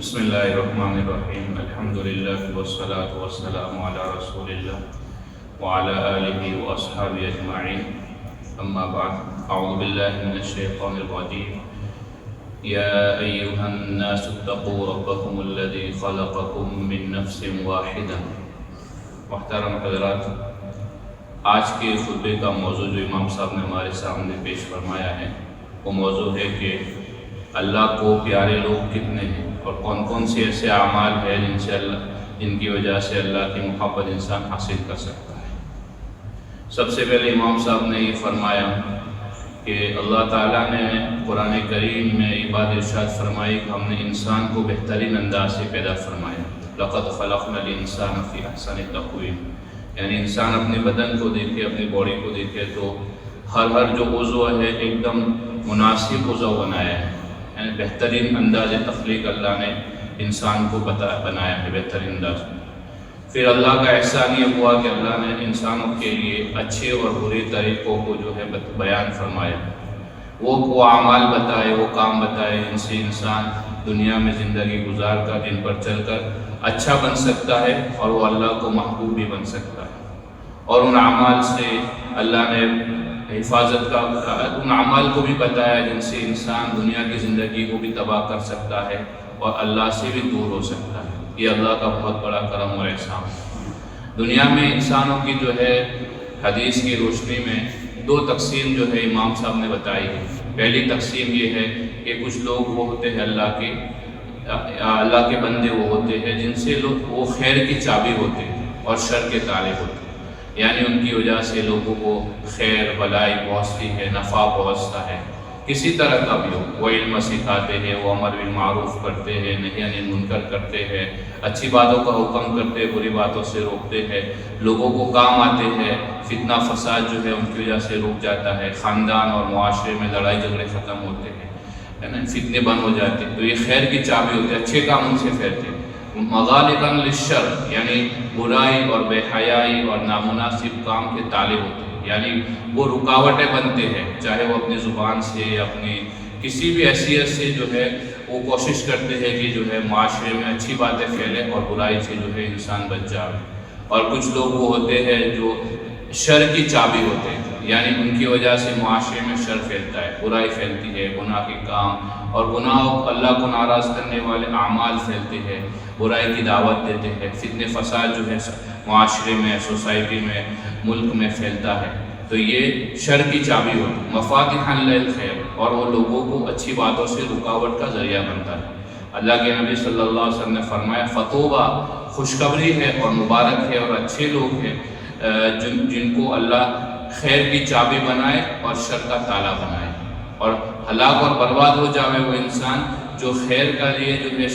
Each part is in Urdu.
بسم اللہ الرحمن الرحیم الحمد للہ والصلاة والسلام علی رسول اللہ وعلی آلہ واصحابہ اجمعین اما بعد اعوذ باللہ من الشیطان الرجیم یا ایہا الناس اتقوا ربکم الذی خلقکم من نفس واحدہ۔ محترم حضرات، آج کے خطبے کا موضوع جو امام صاحب نے ہمارے سامنے پیش فرمایا ہے وہ موضوع ہے کہ اللہ کو پیارے لوگ کتنے ہیں اور کون کون سے ایسے اعمال ہیں جن کی وجہ سے اللہ کی محبت انسان حاصل کر سکتا ہے۔ سب سے پہلے امام صاحب نے یہ فرمایا کہ اللہ تعالیٰ نے قرآن کریم میں یہ بات ارشاد فرمائی کہ ہم نے انسان کو بہترین انداز سے پیدا فرمایا، لقد خلقنا الانسان فی احسن تقویم، یعنی انسان اپنے بدن کو دیکھے، اپنی باڈی کو دیکھے تو ہر جو عضو ہے ایک دم مناسب عضو بنایا ہے، یعنی بہترین انداز تخلیق اللہ نے انسان کو بنایا ہے بہترین انداز۔ پھر اللہ کا احسان یہ ہوا کہ اللہ نے انسانوں کے لیے اچھے اور برے طریقوں کو جو ہے بیان فرمایا، وہ اعمال بتائے، وہ کام بتائے جن سے انسان دنیا میں زندگی گزار کر جن پر چل کر اچھا بن سکتا ہے اور وہ اللہ کو محبوب بھی بن سکتا ہے، اور ان اعمال سے اللہ نے حفاظت کا ان اعمال کو بھی بتایا جن سے انسان دنیا کی زندگی کو بھی تباہ کر سکتا ہے اور اللہ سے بھی دور ہو سکتا ہے۔ یہ اللہ کا بہت بڑا کرم اور احسان ہے۔ دنیا میں انسانوں کی جو ہے حدیث کی روشنی میں دو تقسیم جو ہے امام صاحب نے بتائی ہے۔ پہلی تقسیم یہ ہے کہ کچھ لوگ وہ ہوتے ہیں اللہ کے بندے وہ ہوتے ہیں جن سے وہ خیر کی چابی ہوتے ہیں اور شر کے تالے ہوتے ہیں، یعنی ان کی وجہ سے لوگوں کو خیر بلائی پہنچتی ہے، نفع پہنچتا ہے، کسی طرح کا بھی ہو۔ وہ علم سکھاتے ہیں، وہ امر بالمعروف کرتے ہیں، نہی عن المنکر کرتے ہیں، اچھی باتوں کا حکم کرتے ہیں، بری باتوں سے روکتے ہیں، لوگوں کو کام آتے ہیں، فتنہ فساد جو ہے ان کی وجہ سے رک جاتا ہے، خاندان اور معاشرے میں لڑائی جھگڑے ختم ہوتے ہیں، فتنے بند ہو جاتے ہیں۔ تو یہ خیر کی چابی ہوتی ہے، اچھے کام ان سے پھیلتے ہیں۔ مغالقا للشر، یعنی برائی اور بے حیائی اور نامناسب کام کے تالے ہوتے ہیں، یعنی وہ رکاوٹیں بنتے ہیں، چاہے وہ اپنی زبان سے اپنی کسی بھی حیثیت سے جو ہے وہ کوشش کرتے ہیں کہ جو ہے معاشرے میں اچھی باتیں پھیلیں اور برائی سے جو ہے انسان بچ جائے۔ اور کچھ لوگ وہ ہوتے ہیں جو شر کی چابی ہوتے ہیں، یعنی ان کی وجہ سے معاشرے میں شر پھیلتا ہے، برائی پھیلتی ہے، گناہ کے کام اور گناہ اللہ کو ناراض کرنے والے اعمال پھیلتے ہیں، برائی کی دعوت دیتے ہیں، فتنے فساد جو ہے معاشرے میں، سوسائٹی میں، ملک میں پھیلتا ہے۔ تو یہ شر کی چابی ہوتی ہے، مفاتیح للخیر، اور وہ لوگوں کو اچھی باتوں سے رکاوٹ کا ذریعہ بنتا ہے۔ اللہ کے نبی صلی اللہ علیہ وسلم نے فرمایا فطوبہ، خوشخبری ہے اور مبارک ہے اور اچھے لوگ ہیں جن کو اللہ خیر کی چابی بنائے اور شر کا تالا بنائے، اور ہلاک اور برباد ہو جاوے وہ انسان جو خیر کا لیے جو ہے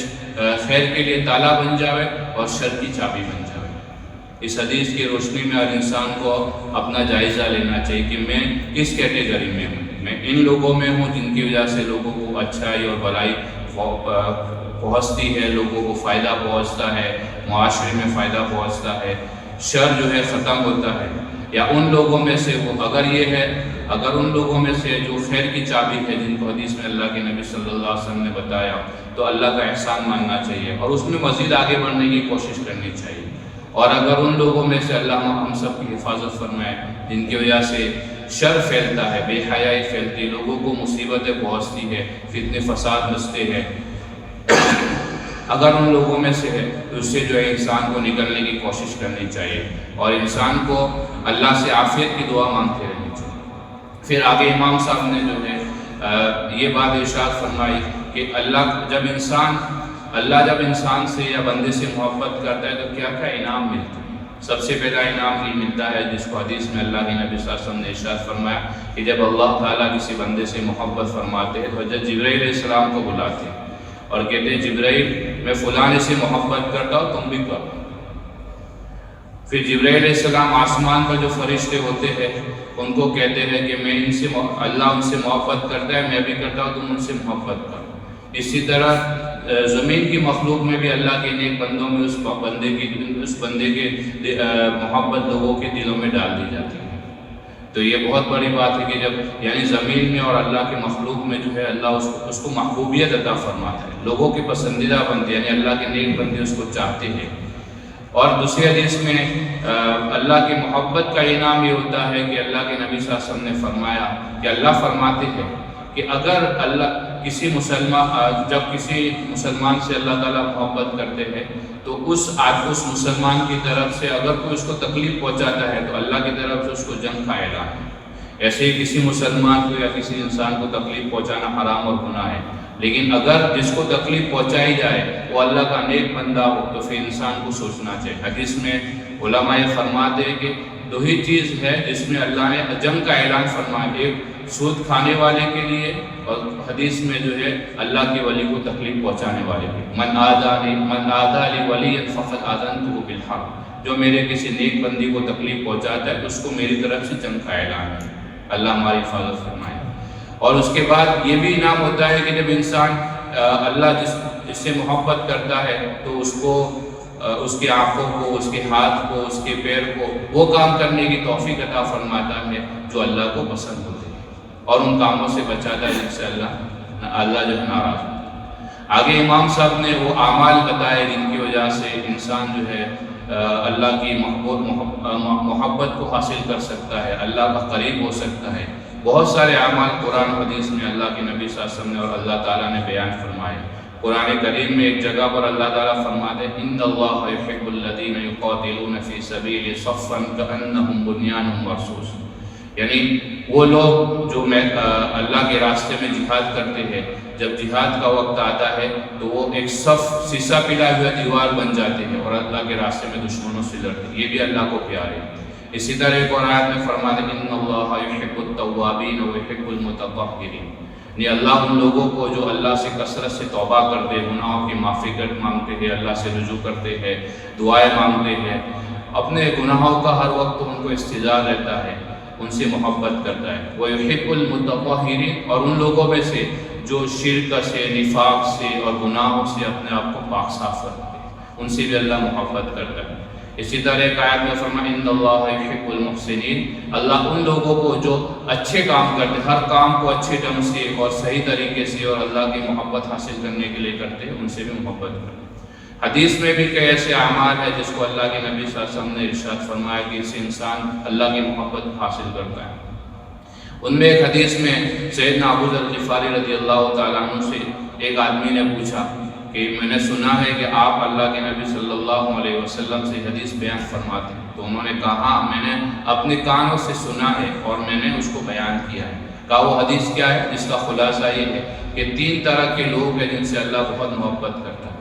خیر کے لیے تالا بن جاوے اور شر کی چابی بن جاوے۔ اس حدیث کی روشنی میں ہر انسان کو اپنا جائزہ لینا چاہیے کہ میں کس کیٹیگری میں ہوں۔ میں ان لوگوں میں ہوں جن کی وجہ سے لوگوں کو اچھائی اور بھلائی پہنچتی ہے، لوگوں کو فائدہ پہنچتا ہے، معاشرے میں فائدہ پہنچتا ہے، شر جو ہے ختم ہوتا ہے، یا ان لوگوں میں سے وہ اگر ان لوگوں میں سے جو خیر کی چابی ہے جن کو حدیث میں اللہ کے نبی صلی اللہ علیہ وسلم نے بتایا، تو اللہ کا احسان ماننا چاہیے اور اس میں مزید آگے بڑھنے کی کوشش کرنی چاہیے۔ اور اگر ان لوگوں میں سے اللہ ہم سب کی حفاظت فرمائے جن کی وجہ سے شر پھیلتا ہے، بے حیائی پھیلتی ہے، لوگوں کو مصیبتیں پہنچتی ہے، فتنے فساد مچتے ہیں، اگر ان لوگوں میں سے ہے تو اس سے جو ہے انسان کو نکلنے کی کوشش کرنی چاہیے اور انسان کو اللہ سے عافیت کی دعا مانگتے رہنی چاہیے۔ پھر آگے امام صاحب نے جو ہے یہ بات ارشاد فرمائی کہ اللہ جب انسان سے یا بندے سے محبت کرتا ہے تو کیا کیا انعام ملتا ہے۔ سب سے پہلا انعام یہ ملتا ہے جس کو حدیث میں اللہ کے نبی صلی اللہ علیہ وسلم نے ارشاد فرمایا کہ جب اللہ تعالیٰ کسی بندے سے محبت فرماتے ہیں تو حضرت جبرائیل علیہ السلام کو بلاتے ہیں اور کہتے ہیں جبرائیل میں فلاں سے محبت کرتا ہوں، تم بھی کرو۔ پھر جبرائیل علیہ السلام آسمان پر جو فرشتے ہوتے ہیں ان کو کہتے ہیں کہ اللہ ان سے محبت کرتا ہے، میں بھی کرتا ہوں، تم ان سے محبت کرو۔ اسی طرح زمین کی مخلوق میں بھی اللہ کے نیک بندوں میں اس بندے کی محبت لوگوں کے دلوں میں ڈال دی جاتی ہے۔ تو یہ بہت بڑی بات ہے کہ جب یعنی زمین میں اور اللہ کے مخلوق میں جو ہے اللہ اس کو محبوبیت عطا فرماتا ہے، لوگوں کی پسندیدہ بنتی ہے، یعنی اللہ کے نیک بندے اس کو چاہتے ہیں۔ اور دوسری حدیث میں اللہ کی محبت کا انعام یہ ہوتا ہے کہ اللہ کے نبی صلی اللہ علیہ وسلم نے فرمایا کہ اللہ فرماتے ہیں کہ اگر اللہ کسی مسلمان سے اللہ تعالیٰ محبت کرتے ہیں تو اس مسلمان کی طرف سے اگر کوئی اس کو تکلیف پہنچاتا ہے تو اللہ کی طرف سے اس کو جنگ کا اعلان ہے۔ ایسے ہی کسی مسلمان کو یا کسی انسان کو تکلیف پہنچانا حرام اور گناہ ہے، لیکن اگر جس کو تکلیف پہنچائی جائے وہ اللہ کا نیک بندہ ہو تو پھر انسان کو سوچنا چاہیے۔ حدیث میں علماء فرماتے ہیں کہ دو ہی چیز ہے جس میں اللہ نے جنگ کا اعلان فرمایا، ایک سود کھانے والے کے لیے، اور حدیث میں جو ہے اللہ کے ولی کو تکلیف پہنچانے والے کے، من آذا لی ولی فقد آذنتہ بالحرب، جو میرے کسی نیک بندی کو تکلیف پہنچاتا ہے اس کو میری طرف سے جنگ کا اعلان ہے۔ اللہ ہماری حفاظت فرمائے۔ اور اس کے بعد یہ بھی انعام ہوتا ہے کہ جب انسان اللہ جس سے محبت کرتا ہے تو اس کو اس کی آنکھوں کو، اس کے ہاتھ کو، اس کے پیر کو وہ کام کرنے کی توفیق عطا فرماتا ہے جو اللہ کو پسند ہوتے ہیں، اور ان کاموں سے بچاتا ہے جن سے اللہ جو ہے ناراض ہوتا ہے۔ آگے امام صاحب نے وہ اعمال بتائے جن کی وجہ سے انسان جو ہے اللہ کی محبت کو حاصل کر سکتا ہے، اللہ کا قریب ہو سکتا ہے۔ بہت سارے اعمال قرآن حدیث میں اللہ کے نبی صلی اللہ علیہ وسلم نے اور اللہ تعالیٰ نے بیان فرمائے۔ قرآن کریم میں ایک جگہ پر اللہ تعالیٰ فرماتے ہیں ان اللہ یحب الذین یقاتلون فی سبیلہ صفا کأنہم بنیان مرصوص، یعنی وہ لوگ جو اللہ کے راستے میں جہاد کرتے ہیں، جب جہاد کا وقت آتا ہے تو وہ ایک صف سیسا پلا ہوا دیوار بن جاتے ہیں اور اللہ کے راستے میں دشمنوں سے لڑتے ہیں۔ یہ بھی اللہ کو پیارے ہیں۔ اسی طرح ایک اور آیت میں فرماتے ہیں ان اللہ یحب التوابین ویحب المتطہرین، یعنی اللہ ان لوگوں کو جو اللہ سے کثرت سے توبہ کرتے ہیں، گناہوں کی معافی مانگتے ہیں، اللہ سے رجوع کرتے ہیں، دعائیں مانگتے ہیں، اپنے گناہوں کا ہر وقت ان کو استجار رہتا ہے، ان سے محبت کرتا ہے۔ ویحب المتطہرین، اور ان لوگوں میں سے جو شرک سے، نفاق سے اور گناہوں سے اپنے آپ کو پاک صاف رکھتے ہیں، ان سے بھی اللہ محبت کرتا ہے۔ اسی طرح ایک آیت میں فرمایا ان اللہ یحب المحسنین، اللہ ان لوگوں کو جو اچھے کام کرتے، ہر کام کو اچھے ڈھنگ سے اور صحیح طریقے سے اور اللہ کی محبت حاصل کرنے کے لیے کرتے ہیں، ان سے بھی محبت کرتے ہیں۔ حدیث میں بھی کئی ایسے اعمال ہیں جس کو اللہ کے نبی صلی اللہ علیہ وسلم نے ارشاد فرمایا کہ اس سے انسان اللہ کی محبت حاصل کرتا ہے۔ ان میں ایک حدیث میں سیدنا ابو ذر غفاری رضی اللہ تعالیٰ عنہ سے ایک آدمی نے پوچھا کہ میں نے سنا ہے کہ آپ اللہ کے نبی صلی اللہ علیہ وسلم سے حدیث بیان فرماتے ہیں، تو انہوں نے کہا میں نے اپنے کانوں سے سنا ہے اور میں نے اس کو بیان کیا ہے۔ کہا وہ حدیث کیا ہے؟ جس کا خلاصہ یہ ہے کہ 3 طرح کے لوگ ہیں جن سے اللہ بہت محبت کرتا ہے۔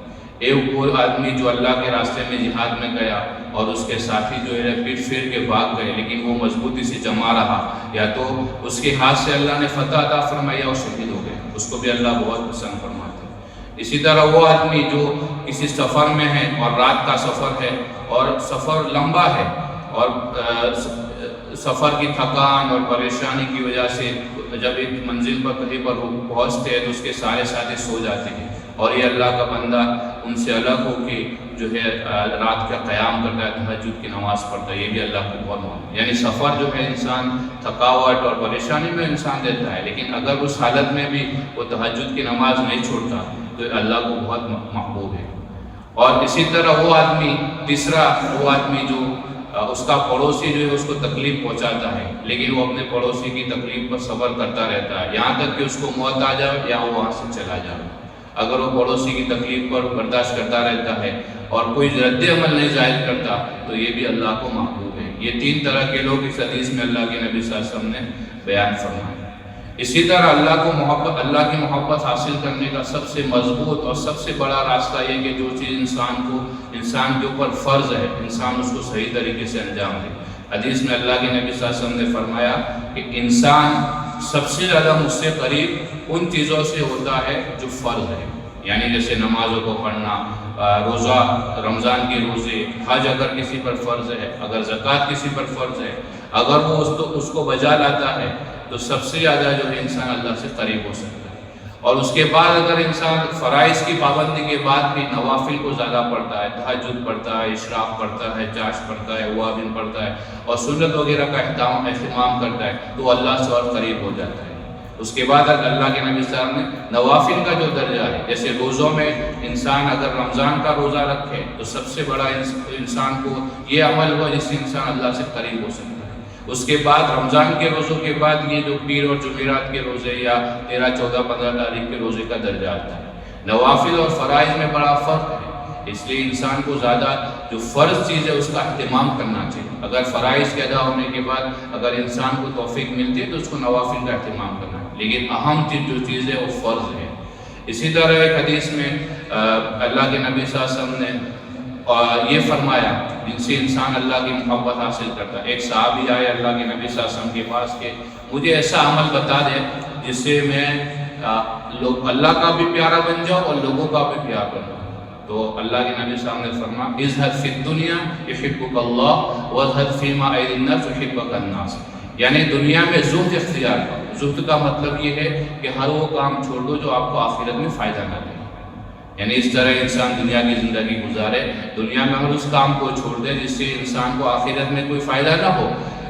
ایک وہ آدمی جو اللہ کے راستے میں جہاد میں گیا اور اس کے ساتھی جو ہے پیٹ پھیر کے بھاگ گئے، لیکن وہ مضبوطی سے جمع رہا، یا تو اس کے ہاتھ سے اللہ نے فتح عطا فرمایا اور شہید ہو گئے، اس کو بھی اللہ بہت پسند فرماتا ہے۔ اسی طرح وہ آدمی جو کسی سفر میں ہے اور رات کا سفر ہے اور سفر لمبا ہے اور سفر کی تھکان اور پریشانی کی وجہ سے جب ایک منزل پر کہیں پر پہنچتے ہیں تو اس کے سارے ساتھی سو جاتے ہیں، اور یہ اللہ کا بندہ ان سے الگ ہو کے جو ہے رات کا قیام کرتا ہے، تہجد کی نماز پڑھتا ہے، یہ بھی اللہ کو بہت محبت ہے۔ یعنی سفر جو ہے انسان تھکاوٹ اور پریشانی میں انسان دیتا ہے، لیکن اگر اس حالت میں بھی وہ تہجد کی نماز نہیں چھوڑتا تو اللہ کو بہت محبوب ہے۔ اور اسی طرح وہ آدمی تیسرا وہ آدمی جو اس کا پڑوسی جو ہے اس کو تکلیف پہنچاتا ہے، لیکن وہ اپنے پڑوسی کی تکلیف پر صبر کرتا رہتا ہے یہاں تک کہ اس کو موت آ جائے یا وہ وہاں سے چلا جائے۔ اگر وہ پڑوسی کی تکلیف پر برداشت کرتا رہتا ہے اور کوئی رد عمل نہیں ظاہر کرتا تو یہ بھی اللہ کو محبوب ہے۔ یہ 3 طرح کے لوگ اس حدیث میں اللہ کے نبی صلی اللہ علیہ وسلم نے بیان فرمایا۔ اسی طرح اللہ کی محبت حاصل کرنے کا سب سے مضبوط اور سب سے بڑا راستہ یہ کہ جو چیز انسان کے اوپر فرض ہے انسان اس کو صحیح طریقے سے انجام دے۔ حدیث میں اللہ کے نبی صلی اللہ علیہ وسلم نے فرمایا کہ انسان سب سے زیادہ مجھ سے قریب ان چیزوں سے ہوتا ہے جو فرض ہے، یعنی جیسے نمازوں کو پڑھنا، روزہ، رمضان کے روزے، حج اگر کسی پر فرض ہے، اگر زکوٰۃ کسی پر فرض ہے، اگر وہ اس کو بجا لاتا ہے تو سب سے زیادہ جو ہے انسان اللہ سے قریب ہو سکتا ہے۔ اور اس کے بعد اگر انسان فرائض کی پابندی کے بعد بھی نوافل کو زیادہ پڑھتا ہے، تہجد پڑھتا ہے، اشراق پڑھتا ہے، چاش پڑھتا ہے، اوابین پڑھتا ہے اور سنت وغیرہ کا اہتمام کرتا ہے تو اللہ سے اور قریب ہو جاتا ہے۔ اس کے بعد اگر اللہ کے نبی صلی اللہ علیہ وسلم نے نوافل کا جو درجہ ہے، جیسے روزوں میں انسان اگر رمضان کا روزہ رکھے تو سب سے بڑا انسان کو یہ عمل ہوا جس سے انسان اللہ سے قریب ہو سکتا ہے۔ اس کے بعد رمضان کے روزوں کے بعد یہ جو پیر اور جمعرات کے روزے یا 13، 14، 15 تاریخ کے روزے کا درجہ آتا ہے۔ نوافل اور فرائض میں بڑا فرق ہے، اس لیے انسان کو زیادہ جو فرض چیز ہے اس کا اہتمام کرنا چاہیے۔ اگر فرائض کے ادا ہونے کے بعد اگر انسان کو توفیق ملتی ہے تو اس کو نوافل کا اہتمام کرنا ہے، لیکن اہم چیز ہے وہ فرض ہے۔ اسی طرح ایک حدیث میں اللہ کے نبی صلی اللہ علیہ وسلم نے یہ فرمایا جن سے انسان اللہ کی محبت حاصل کرتا ہے۔ ایک صحابی آئے اللہ کے نبی صلی اللہ علیہ وسلم کے پاس کہ مجھے ایسا عمل بتا دے جس سے میں اللہ کا بھی پیارا بن جاؤں اور لوگوں کا بھی پیارا بن جاؤں۔ تو اللہ کے نبی صلی اللہ علیہ وسلم نے فرمایا اذهب فی الدنیا یحبک اللہ واذهب فیما ایدی الناس یحبک الناس، یعنی دنیا میں زہد اختیار کرو۔ زہد کا مطلب یہ ہے کہ ہر وہ کام چھوڑ دو جو آپ کو آخرت میں فائدہ نہ دے، یعنی اس طرح انسان دنیا کی زندگی گزارے، دنیا میں اگر اس کام کو چھوڑ دے جس سے انسان کو آخرت میں کوئی فائدہ نہ ہو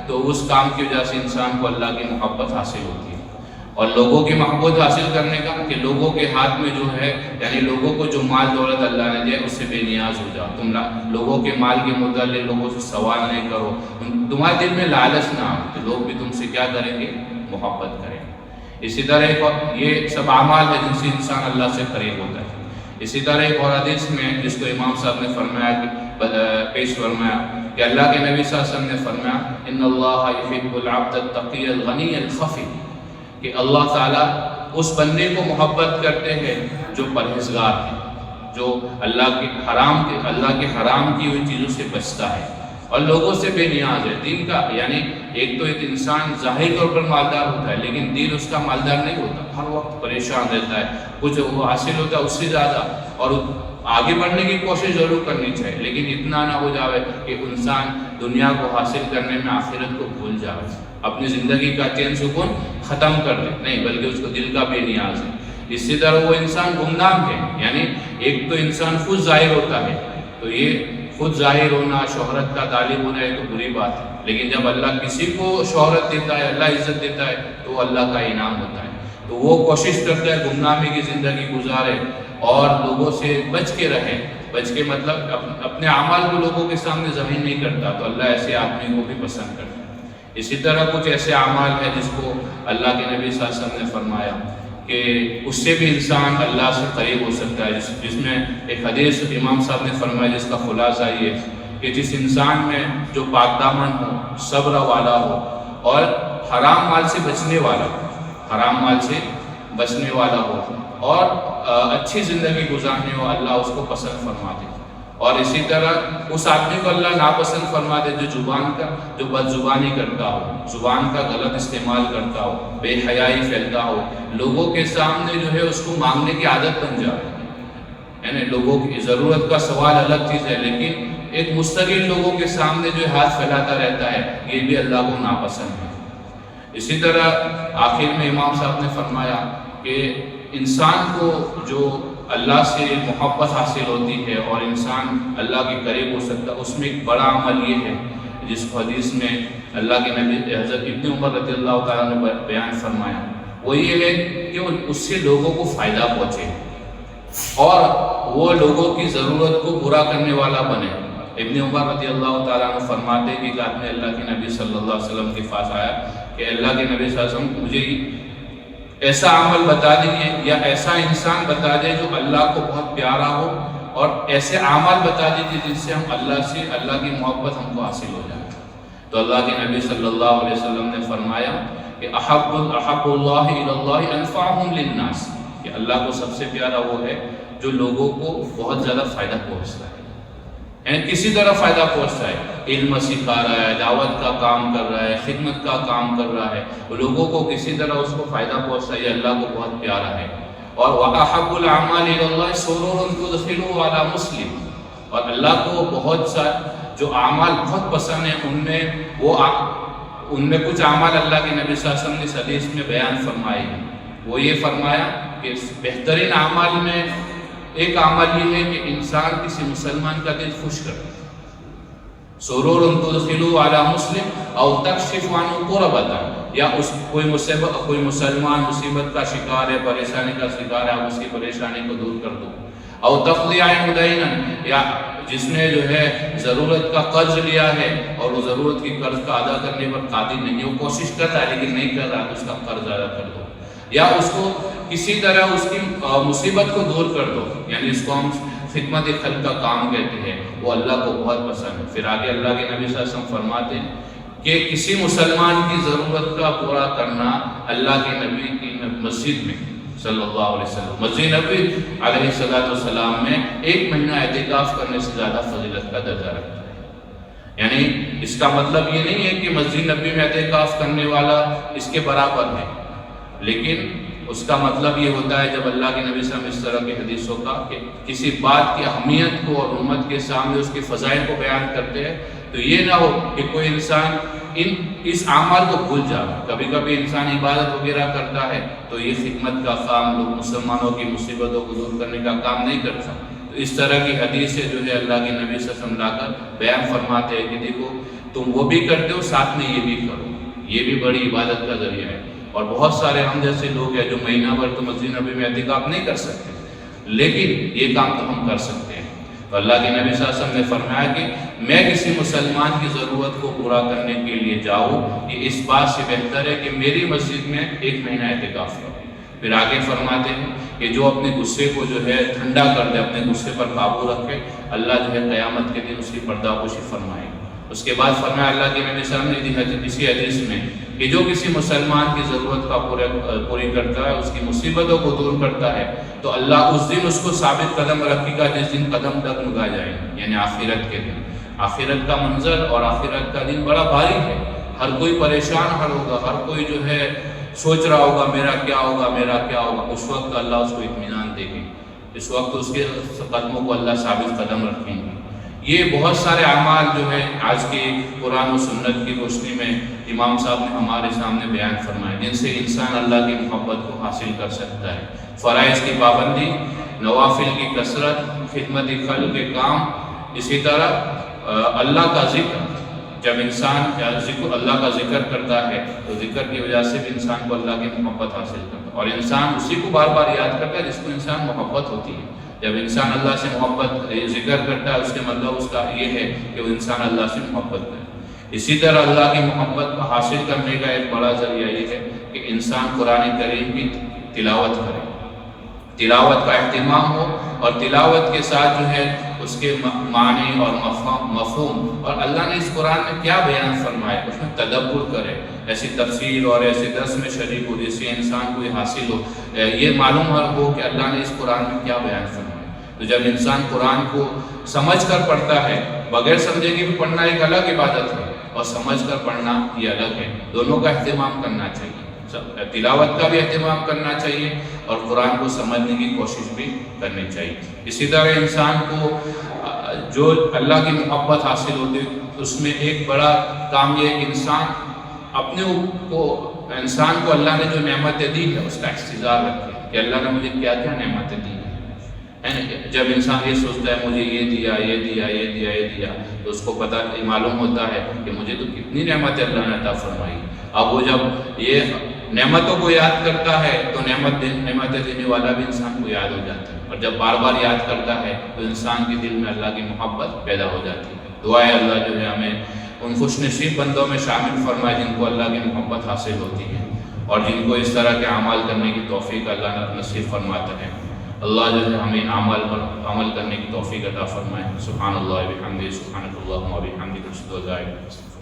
تو اس کام کی وجہ سے انسان کو اللہ کی محبت حاصل ہوتی ہے۔ اور لوگوں کی محبت حاصل کرنے کا کہ لوگوں کے ہاتھ میں جو ہے، یعنی لوگوں کو جو مال دولت اللہ نے دیا اس سے بے نیاز ہو جاؤ۔ تم لوگوں کے مال کے متعلق لوگوں سے سوال نہیں کرو، تمہارے دل میں لالچ نہ ہو کہ لوگ بھی تم سے کیا کریں گے، محبت کریں گے۔ اسی طرح یہ سب اعمال ہے جن سے انسان اللہ سے قریب ہوتا ہے۔ اسی طرح ایک اور حدیث میں جس کو امام صاحب نے فرمایا کہ پیش فرمایا کہ اللہ کے نبی صلی اللہ علیہ وسلم نے فرمایا ان اللہ یحب العبد التقی الغنی الخفی، کہ اللہ تعالیٰ اس بندے کو محبت کرتے ہیں جو پرہیزگار ہے، جو اللہ کے حرام کی ہوئی چیزوں سے بچتا ہے اور لوگوں سے بے نیاز ہے۔ دین کا یعنی ایک تو ایک انسان ظاہری طور پر مالدار ہوتا ہے لیکن دل اس کا مالدار نہیں ہوتا، ہر وقت پریشان رہتا ہے، کچھ وہ حاصل ہوتا ہے اس سے زیادہ، اور آگے بڑھنے کی کوشش ضرور کرنی چاہیے لیکن اتنا نہ ہو جاوے کہ انسان دنیا کو حاصل کرنے میں آخرت کو بھول جاوے، اپنی زندگی کا چین سکون ختم کر دے، نہیں بلکہ اس کو دل کا بے نیاز ہے۔ اسی طرح وہ انسان گمنام ہے، یعنی ایک تو انسان خود ظاہر ہوتا ہے، تو یہ خود ظاہر ہونا، شہرت کا طالب ہونا یہ تو بری بات ہے، لیکن جب اللہ کسی کو شہرت دیتا ہے، اللہ عزت دیتا ہے تو وہ اللہ کا انعام ہوتا ہے، تو وہ کوشش کرتا ہے گمنامی کی زندگی گزارے اور لوگوں سے بچ کے رہے۔ بچ کے مطلب اپنے اعمال کو لوگوں کے سامنے ظاہر نہیں کرتا، تو اللہ ایسے آدمی کو بھی پسند کرتا ہے۔ اسی طرح کچھ ایسے اعمال ہیں جس کو اللہ کے نبی صلی اللہ علیہ وسلم نے فرمایا کہ اس سے بھی انسان اللہ سے قریب ہو سکتا ہے، جس میں ایک حدیث امام صاحب نے فرمایا جس کا خلاصہ یہ کہ جس انسان میں جو پاک دامن ہو، صبر والا ہو اور حرام مال سے بچنے والا ہو اور اچھی زندگی گزارنے ہو، اللہ اس کو پسند فرما دے۔ اور اسی طرح اس آدمی کو اللہ ناپسند فرما دے جو بد زبانی کرتا ہو، زبان کا غلط استعمال کرتا ہو، بے حیائی پھیلتا ہو، لوگوں کے سامنے جو ہے اس کو مانگنے کی عادت بن جائے، یعنی لوگوں کی ضرورت کا سوال الگ چیز ہے لیکن ایک مستقل لوگوں کے سامنے جو ہاتھ پھیلاتا رہتا ہے، یہ بھی اللہ کو ناپسند ہے۔ اسی طرح آخر میں امام صاحب نے فرمایا کہ انسان کو جو اللہ سے محبت حاصل ہوتی ہے اور انسان اللہ کے قریب ہو سکتا ہے، اس میں ایک بڑا عمل یہ ہے جس کو حدیث میں اللہ کے نبی حضرت ابن عمر رضی اللہ تعالیٰ نے بیان فرمایا، وہ یہ ہے کہ اس سے لوگوں کو فائدہ پہنچے اور وہ لوگوں کی ضرورت کو پورا کرنے والا بنے۔ ابن عمر رضی اللہ تعالیٰ عنہ فرماتے ہیں کہ ایک آدمی اللہ کے نبی صلی اللہ علیہ وسلم کے پاس آیا کہ اللہ کے نبی صلی اللہ علیہ وسلم مجھے ایسا عمل بتا دیجیے یا ایسا انسان بتا دے جو اللہ کو بہت پیارا ہو، اور ایسے اعمال بتا دیجیے جس سے ہم اللہ کی محبت ہم کو حاصل ہو جائے۔ تو اللہ کے نبی صلی اللہ علیہ وسلم نے فرمایا کہ احب اللہ الی اللہ انفعہم للناس، کہ اللہ کو سب سے پیارا وہ ہے جو لوگوں کو بہت زیادہ فائدہ پہنچتا ہے، یعنی کسی طرح فائدہ پہنچتا ہے، علم سکھا رہا ہے، دعوت کا کام کر رہا ہے، خدمت کا کام کر رہا ہے، لوگوں کو کسی طرح اس کو فائدہ پہنچتا ہے، یہ اللہ کو بہت پیارا ہے۔ اور وَأَحَبُّ الْأَعْمَالِ إِلَى اللَّهِ سُرُورٌ تُدْخِلُهُ عَلَى مُسْلِمٍ، اور اللہ کو بہت سا جو اعمال بہت پسند ہیں ان میں کچھ اعمال اللہ کے نبی صلی اللہ علیہ وسلم نے اس حدیث میں بیان فرمائے ہیں، وہ یہ فرمایا کہ بہترین اعمال میں ایک عمل یہ ہے کہ انسان کسی مسلمان کا دل خوش کرے، سرور تدخلوا علی مسلم او تکشف عنہ کربۃ، یا کوئی مسلمان مصیبت کا شکار ہے، پریشانی کا شکار ہے، آپ اس کی پریشانی کو دور کر دو، او تقضی عنہ دینا، یا جس نے جو ہے ضرورت کا قرض لیا ہے اور وہ ضرورت کی قرض کا ادا کرنے پر قادر نہیں ہے، وہ کوشش کر رہا ہے لیکن نہیں کر رہا، تو اس کا قرض ادا کر دو، یا اس کو کسی طرح اس کی مصیبت کو دور کر دو، یعنی اس کو ہم خدمت خلق کا کام کہتے ہیں، وہ اللہ کو بہت پسند ہے۔ پھر آگے اللہ کے نبی صلی اللہ علیہ وسلم فرماتے ہیں کہ کسی مسلمان کی ضرورت کا پورا کرنا اللہ کے نبی کی مسجد میں صلی اللہ علیہ وسلم، مسجد نبی علیہ السلام میں 1 مہینہ اعتکاف کرنے سے زیادہ فضیلت کا درجہ رکھتا ہے۔ یعنی اس کا مطلب یہ نہیں ہے کہ مسجد نبی میں اعتکاف کرنے والا اس کے برابر ہے، لیکن اس کا مطلب یہ ہوتا ہے جب اللہ کے نبی صلی اللہ علیہ وسلم اس طرح کی حدیثوں کا کہ کسی بات کی اہمیت کو اور امت کے سامنے اس کے فضائل کو بیان کرتے ہیں، تو یہ نہ ہو کہ کوئی انسان اس اعمال کو بھول جائے۔ کبھی کبھی انسان عبادت وغیرہ کرتا ہے تو یہ خدمت کا کام، لوگ مسلمانوں کی مصیبتوں کو دور کرنے کا کام نہیں کرتا، تو اس طرح کی حدیثیں جو ہے اللہ کے نبی صلی اللہ علیہ وسلم لا کر بیان فرماتے ہیں کہ دیکھو تم وہ بھی کرتے ہو، ساتھ میں یہ بھی کرو، یہ بھی بڑی عبادت کا ذریعہ ہے۔ اور بہت سارے ہم جیسے لوگ ہیں جو مہینہ بھر تو مسجد نبی میں اعتکاف نہیں کر سکتے، لیکن یہ کام تو ہم کر سکتے ہیں۔ تو اللہ کے نبی صلی اللہ علیہ وسلم نے فرمایا کہ میں کسی مسلمان کی ضرورت کو پورا کرنے کے لیے جاؤں، یہ اس بات سے بہتر ہے کہ میری مسجد میں 1 مہینہ اعتکاف کرو۔ پھر آگے فرماتے ہیں کہ جو اپنے غصے کو جو ہے ٹھنڈا کر دے، اپنے غصے پر قابو رکھے، اللہ جو ہے قیامت کے دن اس کی پردہ فرمائے۔ اس کے بعد فرمایا اللہ کے نبی صلی اللہ علیہ وسلم نے اسی حدیث میں کہ جو کسی مسلمان کی ضرورت کا پوری کرتا ہے، اس کی مصیبتوں کو دور کرتا ہے، تو اللہ اس دن اس کو ثابت قدم رکھے گا جس دن قدم ڈگمگا جائے، یعنی آخرت کے دن۔ آخرت کا منظر اور آخرت کا دن بڑا بھاری ہے، ہر کوئی پریشان ہوگا، ہر کوئی جو ہے سوچ رہا ہوگا میرا کیا ہوگا، میرا کیا ہوگا۔ اس وقت اللہ اس کو اطمینان دے گی، اس وقت اس کے قدموں کو اللہ ثابت قدم رکھیں گے۔ یہ بہت سارے اعمال جو ہے آج کی قرآن و سنت کی روشنی میں امام صاحب نے ہمارے سامنے بیان فرمائے، جن سے انسان اللہ کی محبت کو حاصل کر سکتا ہے۔ فرائض کی پابندی، نوافل کی کثرت، خدمت خلق کے کام، اسی طرح اللہ کا ذکر۔ جب انسان اللہ کا ذکر کرتا ہے تو ذکر کی وجہ سے بھی انسان کو اللہ کی محبت حاصل کرتا ہے، اور انسان اسی کو بار بار یاد کرتا ہے جس کو انسان محبت ہوتی ہے۔ جب انسان اللہ سے محبت ذکر کرتا ہے، اس کے مطلب اس کا یہ ہے کہ وہ انسان اللہ سے محبت کرے۔ اسی طرح اللہ کی محبت کو حاصل کرنے کا ایک بڑا ذریعہ یہ ہے کہ انسان قرآن کریم کی تلاوت کرے، تلاوت کا اہتمام ہو، اور تلاوت کے ساتھ جو ہے اس کے معنی اور مفہوم اور اللہ نے اس قرآن میں کیا بیان فرمائے اس میں تدبر کرے، ایسی تفسیر اور ایسے درس میں شریک ہو جس سے انسان کو یہ حاصل ہو، یہ معلوم ہو کہ اللہ نے اس قرآن میں کیا بیان فرمایا۔ تو جب انسان قرآن کو سمجھ کر پڑھتا ہے، بغیر سمجھے کہ بھی پڑھنا ایک الگ عبادت ہے، اور سمجھ کر پڑھنا یہ الگ ہے، دونوں کا اہتمام کرنا چاہیے، تلاوت کا بھی اہتمام کرنا چاہیے اور قرآن کو سمجھنے کی کوشش بھی کرنی چاہیے۔ اسی طرح انسان کو جو اللہ کی محبت حاصل ہوتی ہے اس میں ایک بڑا کام یہ ہے کہ انسان کو اللہ نے جو نعمتیں دی ہے اس کا احتجاج رکھے کہ اللہ نے مجھے کیا کیا نعمتیں دی ہیں۔ جب انسان یہ سوچتا ہے مجھے یہ دیا، یہ دیا، یہ دیا، یہ دیا، تو اس کو پتہ معلوم ہوتا ہے کہ مجھے تو کتنی نعمتیں اللہ نے عطا فرمائی۔ اب وہ جب یہ نعمتوں کو یاد کرتا ہے تو نعمتیں دینے والا بھی انسان کو یاد ہو جاتا ہے، اور جب بار بار یاد کرتا ہے تو انسان کے دل میں اللہ کی محبت پیدا ہو جاتی ہے۔ دعا ہے اللہ جو ہے ہمیں ان خوش نصیب بندوں میں شامل فرمائے جن کو اللہ کی محبت حاصل ہوتی ہے، اور جن کو اس طرح کے اعمال کرنے کی توفیق اللہ نصیب فرماتا ہے۔ اللہ جو ہے ہمیں اعمال پر عمل کرنے کی توفیق عطا فرمائے۔ سبحان اللہ و بحمدہ، سبحانک اللہم و بحمدک، اشہد ان لا الہ الا انت۔